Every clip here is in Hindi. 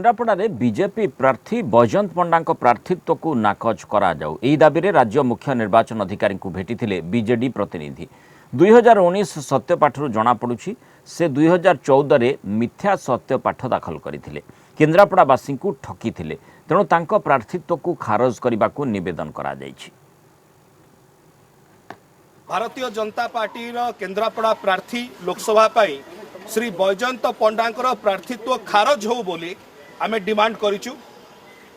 केन्द्रापड़ा बीजेपी प्रार्थी बैजयंत पंडा प्रार्थित्व को नाकच करा जाऊ एही दाबी रे राज्य मुख्य निर्वाचन अधिकारी को भेटिथिले बीजेडी प्रतिनिधि 2019 सत्यपाठरू जनापड़ुछि से 2014 रे मिथ्या सत्यपाठ दाखल करथिले केन्द्रापड़ावासी को ठकीथिले तेणु तांको प्रार्थित्व को खारज करने को निवेदन करा जायछि। भारतीय जनता पार्टी केन्द्रापड़ा प्रार्थी लोकसभा पाई श्री बैजयंत पंडा प्रार्थित्व खारज हो बोली आमे डिमांड करिचु।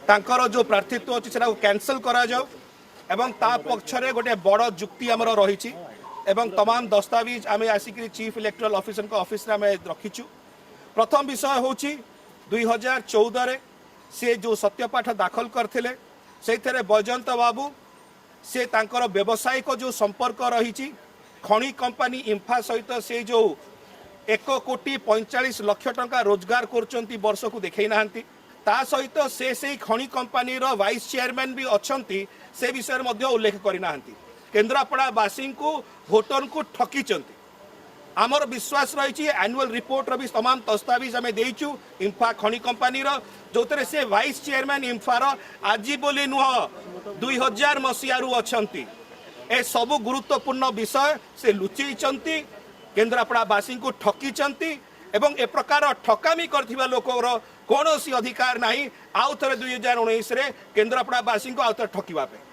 तांकर जो प्रार्थित्व अछि सेटा कैंसल करा जाऊ एवं ता पक्षरे गोटे बड़ जुक्ति आमर रही एवं तमाम दस्तावेज आमे आसिक चीफ इलेक्टोरल ऑफिसर को ऑफिस रे रखीचु। प्रथम विषय होची 2014 रे से जो सत्यपाठ दाखल करथिले सेथरे बैजयंत बाबू से तांकर व्यवसायिक जो संपर्क रही खणी कंपनी इंफा सहित से जो 1,45 लाख टंका रोजगार करचंती वर्ष को देखै नाहंती ता सहित से खणी कंपनी रो वाइस चेयरमैन भी अछंती से विषय मध्ये उल्लेख करि नाहंती। केन्द्रापड़ा वासी को भोटर को ठकी चंती। आमर विश्वास रही एनुअल रिपोर्ट रो भी तमाम दस्तावेज आमे देइचु इंफा खणी कंपनी रो जोतरे से वाइस चेयरमैन इंफा रो आजी बोली नुह 2000 मसीहारू अछंती। ए सबु गुरुत्वपूर्ण विषय से लुचैचंती केन्द्रापड़ावासी को ठकीचंती एवं ए प्रकार ठकामी करथिबा लोकर कौन अधिकार नहीं आउ थे 2019 केन्द्रापड़ावासी को आउ थे ठकिबा पे।